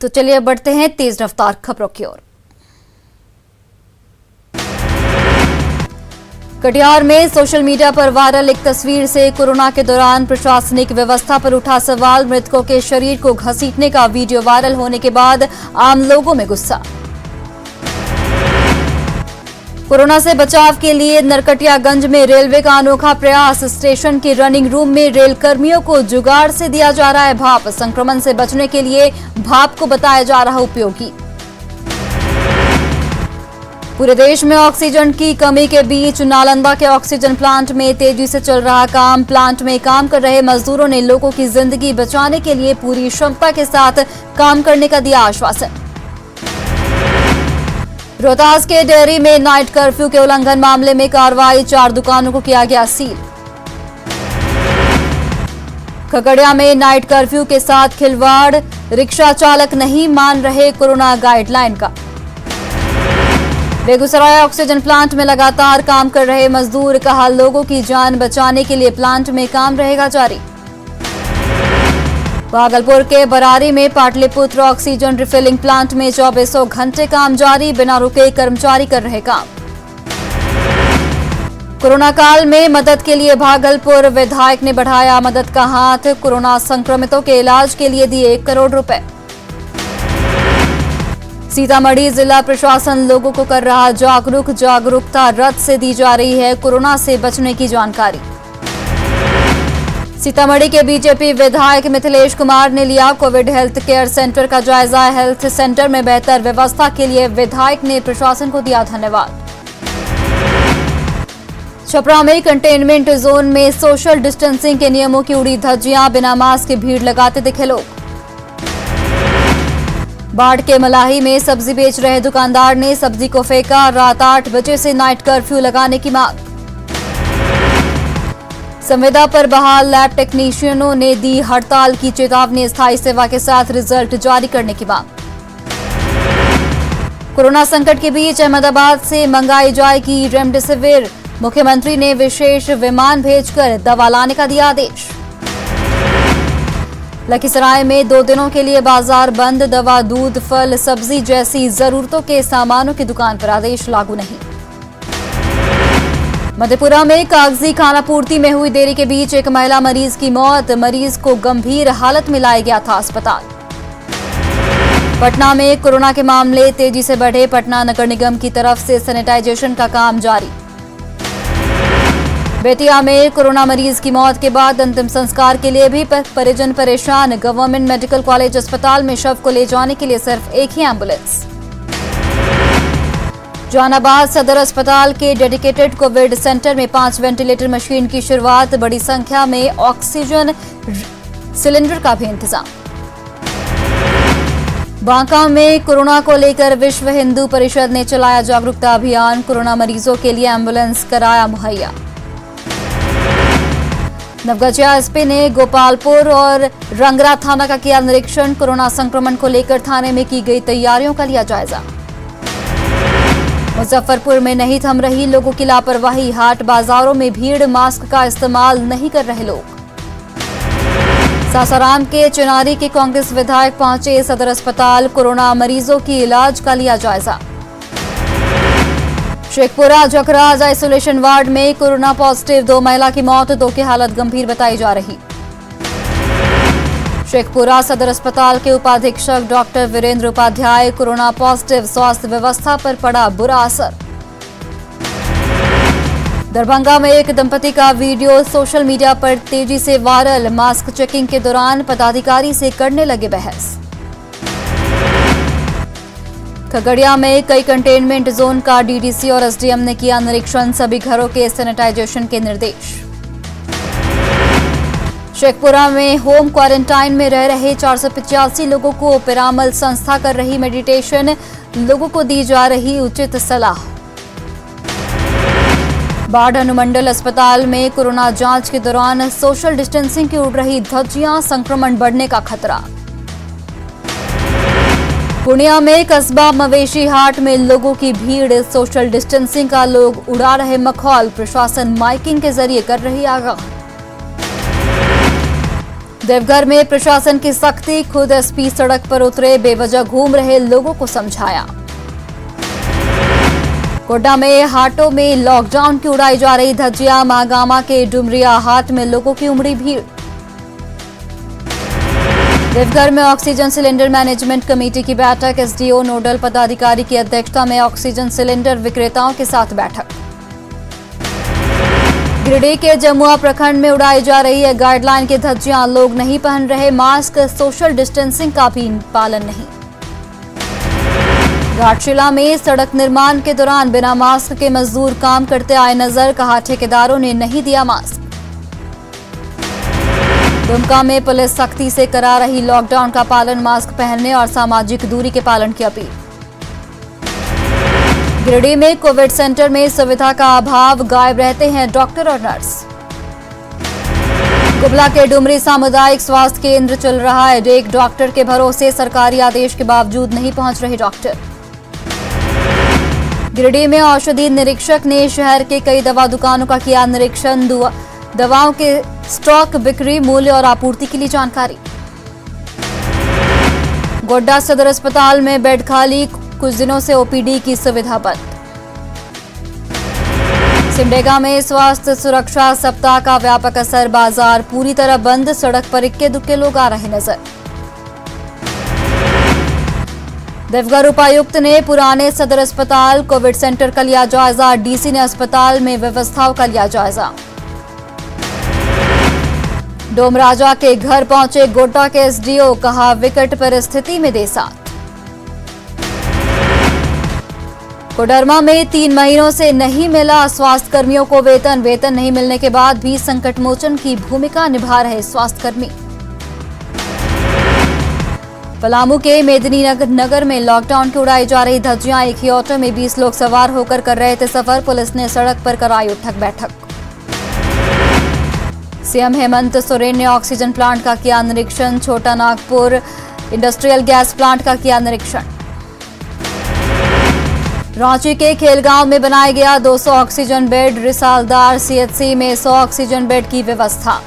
तो चलिए अब बढ़ते हैं तेज रफ्तार खबरों की ओर। कटिहार में सोशल मीडिया पर वायरल एक तस्वीर से कोरोना के दौरान प्रशासनिक व्यवस्था पर उठा सवाल। मृतकों के शरीर को घसीटने का वीडियो वायरल होने के बाद आम लोगों में गुस्सा। कोरोना से बचाव के लिए नरकटियागंज में रेलवे का अनोखा प्रयास। स्टेशन के रनिंग रूम में रेल कर्मियों को जुगाड़ से दिया जा रहा है भाप। संक्रमण से बचने के लिए भाप को बताया जा रहा उपयोगी। पूरे देश में ऑक्सीजन की कमी के बीच नालंदा के ऑक्सीजन प्लांट में तेजी से चल रहा काम। प्लांट में काम कर रहे मजदूरों ने लोगों की जिंदगी बचाने के लिए पूरी क्षमता के साथ काम करने का दिया आश्वासन। रोहतास के डेयरी में नाइट कर्फ्यू के उल्लंघन मामले में कार्रवाई। 4 दुकानों को किया गया सील। खगड़िया में नाइट कर्फ्यू के साथ खिलवाड़। रिक्शा चालक नहीं मान रहे कोरोना गाइडलाइन का। बेगूसराय ऑक्सीजन प्लांट में लगातार काम कर रहे मजदूर। कहा, लोगों की जान बचाने के लिए प्लांट में काम रहेगा जारी। भागलपुर के बरारी में पाटलिपुत्र ऑक्सीजन रिफिलिंग प्लांट में 2400 घंटे काम जारी। बिना रुके कर्मचारी कर रहे काम। कोरोना काल में मदद के लिए भागलपुर विधायक ने बढ़ाया मदद का हाथ। कोरोना संक्रमितों के इलाज के लिए दिए 1 करोड़ रुपए। सीतामढ़ी जिला प्रशासन लोगों को कर रहा जागरूक। जागरूकता रथ से दी जा रही है कोरोना से बचने की जानकारी। सीतामढ़ी के बीजेपी विधायक मिथिलेश कुमार ने लिया कोविड हेल्थ केयर सेंटर का जायजा। हेल्थ सेंटर में बेहतर व्यवस्था के लिए विधायक ने प्रशासन को दिया धन्यवाद। छपरा में कंटेनमेंट जोन में सोशल डिस्टेंसिंग के नियमों की उड़ी धज्जियां। बिना मास्क की भीड़ लगाते दिखे लोग। बाढ़ के मलाही में सब्जी बेच रहे दुकानदार ने सब्जी को फेंका। रात 8 बजे से नाइट कर्फ्यू लगाने की मांग। संविदा पर बहाल लैब टेक्नीशियनों ने दी हड़ताल की चेतावनी। स्थायी सेवा के साथ रिजल्ट जारी करने की मांग। कोरोना संकट के बीच अहमदाबाद से मंगाई जाएगी रेमडेसिविर। मुख्यमंत्री ने विशेष विमान भेजकर दवा लाने का दिया आदेश। लखीसराय में 2 दिनों के लिए बाजार बंद। दवा, दूध, फल, सब्जी जैसी जरूरतों के सामानों की दुकान पर आदेश लागू नहीं। मधेपुरा में कागजी खानापूर्ति में हुई देरी के बीच एक महिला मरीज की मौत। मरीज को गंभीर हालत में लाया गया था अस्पताल। पटना में कोरोना के मामले तेजी से बढ़े। पटना नगर निगम की तरफ से सैनिटाइजेशन का काम जारी। बेतिया में कोरोना मरीज की मौत के बाद अंतिम संस्कार के लिए भी परिजन परेशान। गवर्नमेंट मेडिकल कॉलेज अस्पताल में शव को ले जाने के लिए सिर्फ एक ही एम्बुलेंस। जहानाबाद सदर अस्पताल के डेडिकेटेड कोविड सेंटर में 5 वेंटिलेटर मशीन की शुरुआत। बड़ी संख्या में ऑक्सीजन सिलेंडर का भी इंतजाम। बांका में कोरोना को लेकर विश्व हिंदू परिषद ने चलाया जागरूकता अभियान। कोरोना मरीजों के लिए एम्बुलेंस कराया मुहैया। नवगछिया एसपी ने गोपालपुर और रंगरा थाना का किया निरीक्षण। कोरोना संक्रमण को लेकर थाने में की गई तैयारियों का लिया जायजा। मुजफ्फरपुर में नहीं थम रही लोगों की लापरवाही। हाट बाजारों में भीड़। मास्क का इस्तेमाल नहीं कर रहे लोग। सासाराम के चिनारी के कांग्रेस विधायक पहुंचे सदर अस्पताल। कोरोना मरीजों की इलाज का लिया जायजा। शेखपुरा जखराज आइसोलेशन वार्ड में कोरोना पॉजिटिव 2 महिला की मौत। 2 की हालत गंभीर बताई जा रही। शेखपुरा सदर अस्पताल के उपाधीक्षक doctor Virendra Upadhyay corona positive. स्वास्थ्य व्यवस्था पर पड़ा बुरा असर। दरभंगा में एक दंपति का वीडियो सोशल मीडिया पर तेजी से वायरल। मास्क चेकिंग के दौरान पदाधिकारी से करने लगे बहस। खगड़िया में कई कंटेनमेंट जोन का डीडीसी और एसडीएम ने किया निरीक्षण। सभी घरों के सैनिटाइजेशन के निर्देश। शेखपुरा में होम क्वारंटाइन में रह रहे 485 लोगों को पिरामल संस्था कर रही मेडिटेशन। लोगों को दी जा रही उचित सलाह। बाढ़ अनुमंडल अस्पताल में कोरोना जांच के दौरान सोशल डिस्टेंसिंग की उड़ रही धज्जियां। संक्रमण बढ़ने का खतरा। पूर्णिया में कस्बा मवेशी हाट में लोगों की भीड़। सोशल डिस्टेंसिंग का लोग उड़ा रहे मखौल। प्रशासन माइकिंग के जरिए कर रही आगाह। देवघर में प्रशासन की सख्ती, खुद एसपी सड़क पर उतरे, बेवजह घूम रहे लोगों को समझाया। गोड्डा में हाटों में लॉकडाउन की उड़ाई जा रही धज्जियां, महागामा के डुमरिया हाट में लोगों की उमड़ी भीड़। देवघर में ऑक्सीजन सिलेंडर मैनेजमेंट कमेटी की बैठक, एसडीओ नोडल पदाधिकारी की अध्यक्षता में ऑक्सीजन सिलेंडर विक्रेताओं के साथ बैठक। गिरिडीह के जमुआ प्रखंड में उड़ाई जा रही है गाइडलाइन की धज्जियां, लोग नहीं पहन रहे मास्क, सोशल डिस्टेंसिंग का भी पालन नहीं। घाटशिला में सड़क निर्माण के दौरान बिना मास्क के मजदूर काम करते आए नजर, कहा ठेकेदारों ने नहीं दिया मास्क। दुमका में पुलिस सख्ती से करा रही लॉकडाउन का पालन, मास्क पहनने और सामाजिक दूरी के पालन की अपील। गिरिडीह में कोविड सेंटर में सुविधा का अभाव, गायब रहते हैं डॉक्टर और नर्स। गुबला के डुमरी सामुदायिक स्वास्थ्य केंद्र चल रहा है एक डॉक्टर के भरोसे, सरकारी आदेश के बावजूद नहीं पहुंच रहे डॉक्टर। गिरिडीह में औषधि निरीक्षक ने शहर के कई दवा दुकानों का किया निरीक्षण, दवाओं के स्टॉक, बिक्री, मूल्य और आपूर्ति के लिए जानकारी। गोड्डा सदर अस्पताल में बेड खाली, कुछ दिनों से ओपीडी की सुविधा बंद। सिमडेगा में स्वास्थ्य सुरक्षा सप्ताह का व्यापक असर, बाजार पूरी तरह बंद, सड़क पर इक्के दुक्के लोग आ रहे नजर। देवघर उपायुक्त ने पुराने सदर अस्पताल कोविड सेंटर का लिया जायजा, डीसी ने अस्पताल में व्यवस्थाओं का लिया जायजा। डोमराजा के घर पहुंचे गोड्डा के एसडीओ, कहा विकट परिस्थिति में दे साथ। कोडरमा में 3 महीनों से नहीं मिला स्वास्थ्य कर्मियों को वेतन नहीं मिलने के बाद भी संकट मोचन की भूमिका निभा रहे स्वास्थ्यकर्मी। पलामू के मेदिनी नगर में लॉकडाउन की उड़ाई जा रही धज्जियां, एक ही ऑटो में 20 लोग सवार होकर कर रहे थे सफर, पुलिस ने सड़क पर कराई उठक बैठक। सीएम हेमंत सोरेन ने ऑक्सीजन प्लांट का किया निरीक्षण, छोटा नागपुर इंडस्ट्रियल गैस प्लांट का किया निरीक्षण। रांची के खेलगांव में बनाया गया 200 ऑक्सीजन बेड, रिसालदार सीएचसी में 100 ऑक्सीजन बेड की व्यवस्था।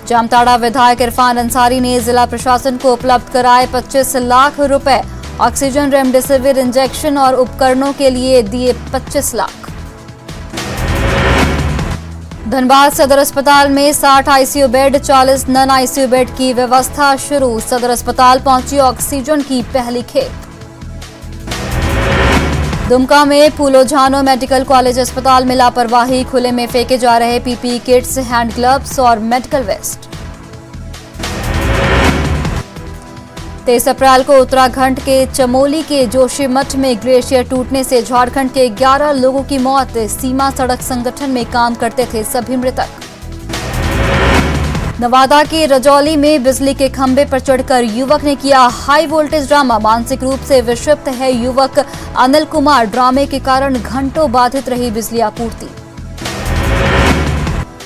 जामताड़ा विधायक इरफान अंसारी ने जिला प्रशासन को उपलब्ध कराए 25 लाख रुपए, ऑक्सीजन, रेमडेसिविर इंजेक्शन और उपकरणों के लिए दिए 25 लाख। धनबाद सदर अस्पताल में 60 ICU bed, 40 non ICU bed की व्यवस्था शुरू, सदर अस्पताल पहुंची ऑक्सीजन की पहली खेप। दुमका में फूलो झानो मेडिकल कॉलेज अस्पताल में लापरवाही, खुले में फेंके जा रहे पीपीई किट्स, हैंड ग्लव्स और मेडिकल वेस्ट। 23 अप्रैल को उत्तराखंड के चमोली के जोशीमठ में ग्लेशियर टूटने से झारखंड के 11 लोगों की मौत, सीमा सड़क संगठन में काम करते थे सभी मृतक। नवादा के रजौली में बिजली के खंभे पर चढ़कर युवक ने किया हाई वोल्टेज ड्रामा, मानसिक रूप से विक्षिप्त है युवक अनिल कुमार, ड्रामे के कारण घंटों बाधित रही बिजली आपूर्ति।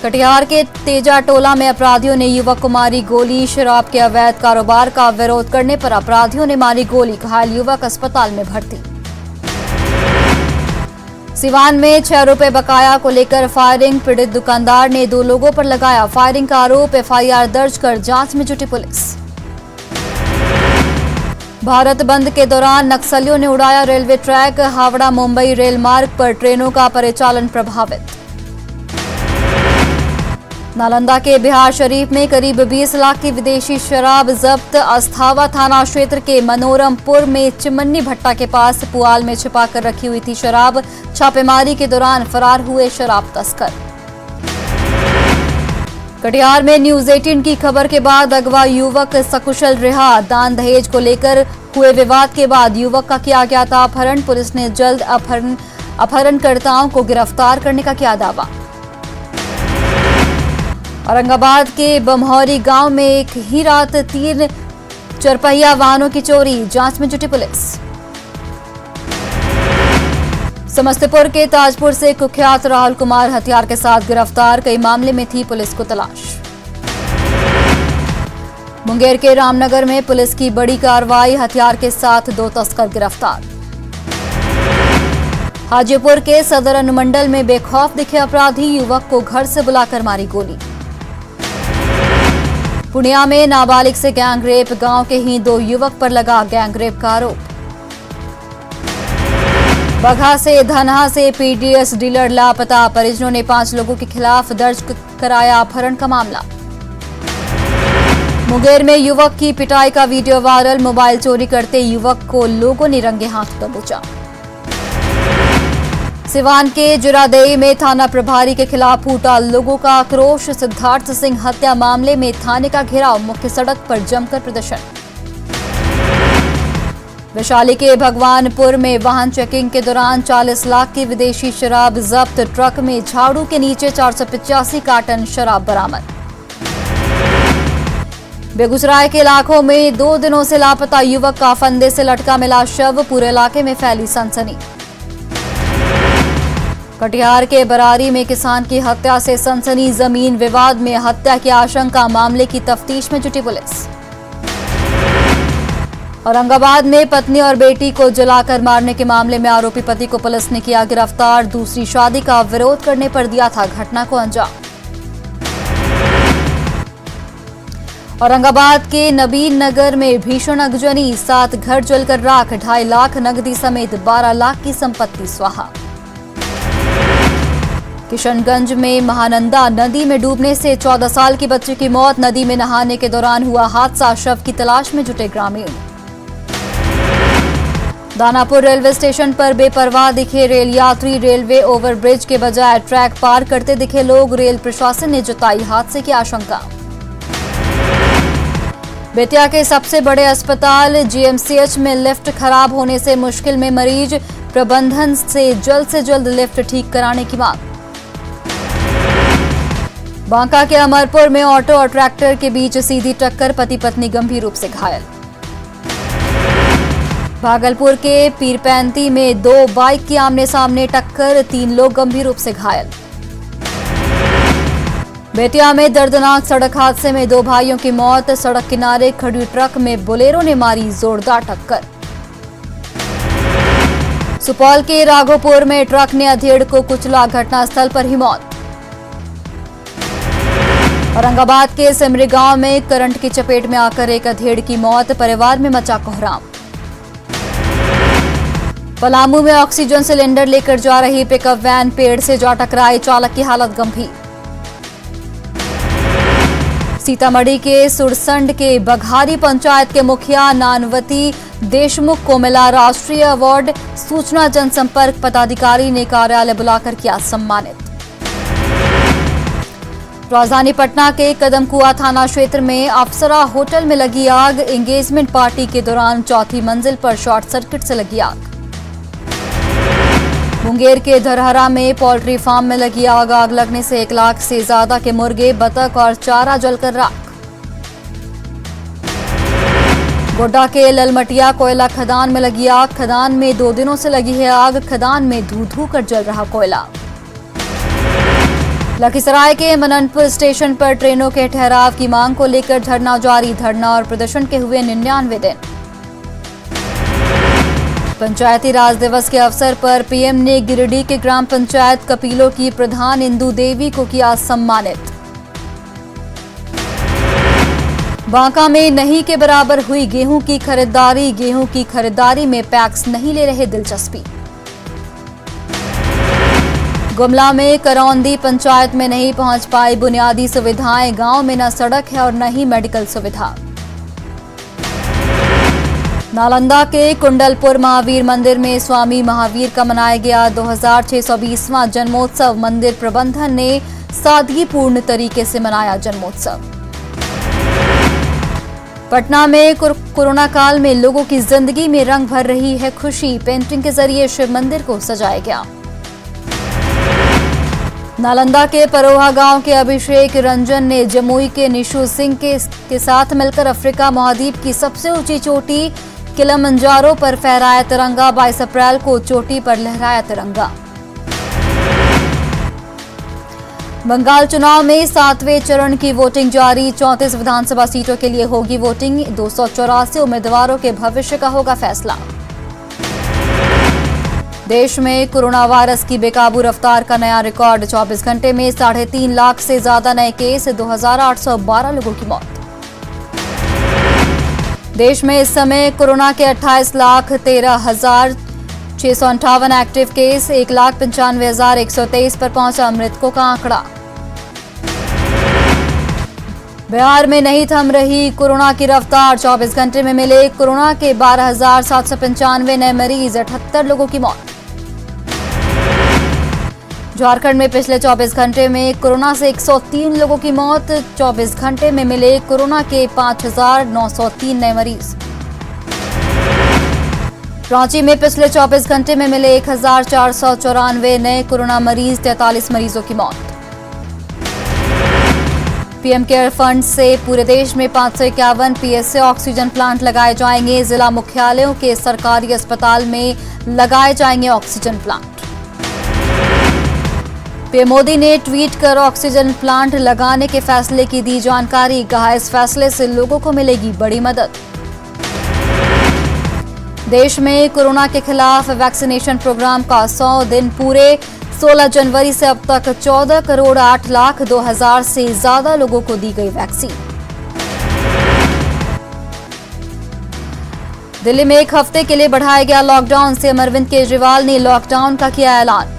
कटिहार के तेजा टोला में अपराधियों ने युवक को मारी गोली, शराब के अवैध कारोबार का विरोध करने पर अपराधियों ने मारी गोली, घायल युवक अस्पताल में भर्ती। सिवान में 6 रुपए बकाया को लेकर फायरिंग, पीड़ित दुकानदार ने 2 लोगों पर लगाया फायरिंग का आरोप, एफआईआर दर्ज कर जांच में जुटी पुलिस। भारत बंद के दौरान नक्सलियों ने उड़ाया railway track, Howrah Mumbai rail मार्ग पर ट्रेनों का परिचालन प्रभावित। नालंदा के बिहार शरीफ में करीब 20 लाख की विदेशी शराब जब्त, अस्थावा थाना क्षेत्र के मनोरमपुर में चिमन्नी भट्टा के पास पुआल में छिपाकर रखी हुई थी शराब, छापेमारी के दौरान फरार हुए शराब तस्कर। कटिहार में न्यूज 18 की खबर के बाद अगवा युवक सकुशल रिहा, दान दहेज को लेकर हुए विवाद के बाद युवक का किया गया था अपहरण, पुलिस ने जल्द अपहरणकर्ताओं को गिरफ्तार करने का किया दावा। औरंगाबाद के बमहौरी गांव में एक ही रात 3 चरपहिया वाहनों की चोरी, जांच में जुटी पुलिस। समस्तीपुर के ताजपुर से कुख्यात राहुल कुमार हथियार के साथ गिरफ्तार, कई मामले में थी पुलिस को तलाश। मुंगेर के रामनगर में पुलिस की बड़ी कार्रवाई, हथियार के साथ 2 तस्कर गिरफ्तार। हाजीपुर के सदर अनुमंडल में बेखौफ दिखे अपराधी, युवक को घर से बुलाकर मारी गोली। पूर्णिया में नाबालिग से गैंग रेप, गांव के ही 2 युवक पर लगा गैंग रेप का आरोप। बगहा से धनहा से पीडीएस डीलर लापता, परिजनों ने 5 लोगों के खिलाफ दर्ज कराया अपहरण का मामला। मुंगेर में युवक की पिटाई का वीडियो वायरल, मोबाइल चोरी करते युवक को लोगों ने रंगे हाथ दबोचा। सिवान के जुरादेई में थाना प्रभारी के खिलाफ फूटा लोगों का आक्रोश, सिद्धार्थ सिंह हत्या मामले में थाने का घेराव, मुख्य सड़क पर जमकर प्रदर्शन। वैशाली के भगवानपुर में वाहन चेकिंग के दौरान 40 लाख की विदेशी शराब जब्त, ट्रक में झाड़ू के नीचे 485 कार्टन शराब बरामद। बेगूसराय के इलाकों में 2 दिनों से लापता युवक का फंदे से लटका मिला शव, पूरे इलाके में फैली सनसनी। कटिहार के बरारी में किसान की हत्या से सनसनी, जमीन विवाद में हत्या की आशंका, मामले की तफ्तीश में जुटी पुलिस। औरंगाबाद में पत्नी और बेटी को जलाकर मारने के मामले में आरोपी पति को पुलिस ने किया गिरफ्तार, दूसरी शादी का विरोध करने पर दिया था घटना को अंजाम। औरंगाबाद के नबीन नगर में भीषण आगजनी, 7 घर जलकर राख, 2.5 लाख नकदी समेत 12 लाख की संपत्ति स्वाहा। किशनगंज में महानंदा नदी में डूबने से 14 साल की बच्ची की मौत, नदी में नहाने के दौरान हुआ हादसा, शव की तलाश में जुटे ग्रामीण। दानापुर रेलवे स्टेशन पर बेपरवाह दिखे रेल यात्री, रेलवे ओवरब्रिज के बजाय ट्रैक पार करते दिखे लोग, रेल प्रशासन ने जताई हादसे की आशंका। बेतिया के सबसे बड़े अस्पताल जीएमसीएच में लिफ्ट खराब होने से मुश्किल में मरीज, प्रबंधन से जल्द लिफ्ट ठीक कराने की मांग। बांका के अमरपुर में ऑटो और ट्रैक्टर के बीच सीधी टक्कर, पति पत्नी गंभीर रूप से घायल। भागलपुर के पीरपैंती में 2 बाइक की आमने सामने टक्कर, 3 लोग गंभीर रूप से घायल। बेतिया में दर्दनाक सड़क हादसे में 2 भाइयों की मौत, सड़क किनारे खड़ी ट्रक में बोलेरो ने मारी जोरदार टक्कर। सुपौल के राघोपुर में ट्रक ने अधेड़ को कुचला, घटनास्थल पर ही मौत। औरंगाबाद के सिमरी गांव में करंट की चपेट में आकर एक अधेड़ की मौत, परिवार में मचा कोहराम। पलामू में ऑक्सीजन सिलेंडर लेकर जा रही पिकअप वैन पेड़ से जा टकराई, चालक की हालत गंभीर। सीतामढ़ी के सुरसंड के बघारी पंचायत के मुखिया नानवती देशमुख को मिला राष्ट्रीय अवार्ड, सूचना जनसंपर्क पदाधिकारी ने कार्यालय बुलाकर किया सम्मानित। राजधानी पटना के कदमकुआ थाना क्षेत्र में अप्सरा होटल में लगी आग, एंगेजमेंट पार्टी के दौरान 4थी मंजिल पर शॉर्ट सर्किट से लगी आग। मुंगेर के धरहरा में पोल्ट्री फार्म में लगी आग, आग लगने से 1 लाख से ज्यादा के मुर्गे, बतख और चारा जलकर राख। गोड्डा के ललमटिया कोयला खदान में लगी आग, खदान में 2 दिनों से लगी है आग, खदान में धू कर जल रहा कोयला। लखीसराय के मननपुर स्टेशन पर ट्रेनों के ठहराव की मांग को लेकर धरना जारी, धरना और प्रदर्शन के हुए 99 दिन। पंचायती राज दिवस के अवसर पर पीएम ने गिरिडीह के ग्राम पंचायत कपीलों की प्रधान इंदु देवी को किया सम्मानित। बांका में नहीं के बराबर हुई गेहूं की खरीदारी, गेहूं की खरीदारी में पैक्स नहीं ले रहे दिलचस्पी। गुमला में करौंदी पंचायत में नहीं पहुंच पाई बुनियादी सुविधाएं, गांव में न सड़क है और न ही मेडिकल सुविधा। नालंदा के कुंडलपुर महावीर मंदिर में स्वामी महावीर का मनाया गया 2620वां जन्मोत्सव, मंदिर प्रबंधन ने सादगीपूर्ण तरीके से मनाया जन्मोत्सव। पटना में कोरोना काल में लोगों की जिंदगी में रंग भर रही है खुशी, पेंटिंग के जरिए शिव मंदिर को सजाया गया। नालंदा के परोहा गांव के अभिषेक रंजन ने जमुई के निशु सिंह के साथ मिलकर अफ्रीका महाद्वीप की सबसे ऊंची चोटी किलिमंजारो पर फहराया तिरंगा, 22 अप्रैल को चोटी पर लहराया तिरंगा। बंगाल चुनाव में 7वें चरण की वोटिंग जारी, 34 विधानसभा सीटों के लिए होगी वोटिंग, 284 उम्मीदवारों के भविष्य का होगा फैसला। देश में कोरोना वायरस की बेकाबू रफ्तार का नया रिकॉर्ड, 24 घंटे में 3.5 लाख से ज्यादा नए केस, 2812 लोगों की मौत। देश में इस समय कोरोना के 28,13,658 एक्टिव केस, 1,95,123 पर पहुंचा मृतकों का आंकड़ा। बिहार में नहीं थम रही कोरोना की रफ्तार, 24 घंटे में मिले कोरोना के 12,795 नए मरीज, 78 लोगों की मौत। झारखंड में पिछले 24 घंटे में कोरोना से 103 लोगों की मौत, 24 घंटे में मिले कोरोना के 5,903 नए मरीज। रांची में पिछले 24 घंटे में मिले 1,494 नए कोरोना मरीज, 43 मरीजों की मौत। पीएम केयर फंड से पूरे देश में 551 पीएसए ऑक्सीजन प्लांट लगाए जाएंगे। जिला मुख्यालयों के सरकारी अस्पताल में लगाए जाएंगे ऑक्सीजन प्लांट। पीएम मोदी ने ट्वीट कर ऑक्सीजन प्लांट लगाने के फैसले की दी जानकारी, कहा इस फैसले से लोगों को मिलेगी बड़ी मदद। देश में कोरोना के खिलाफ वैक्सीनेशन प्रोग्राम का 100 दिन पूरे। 16 जनवरी से अब तक 14,08,02,000 से ज्यादा लोगों को दी गई वैक्सीन। दिल्ली में एक हफ्ते के लिए बढ़ाया गया लॉकडाउन, सीएम अरविंद केजरीवाल ने लॉकडाउन का किया ऐलान।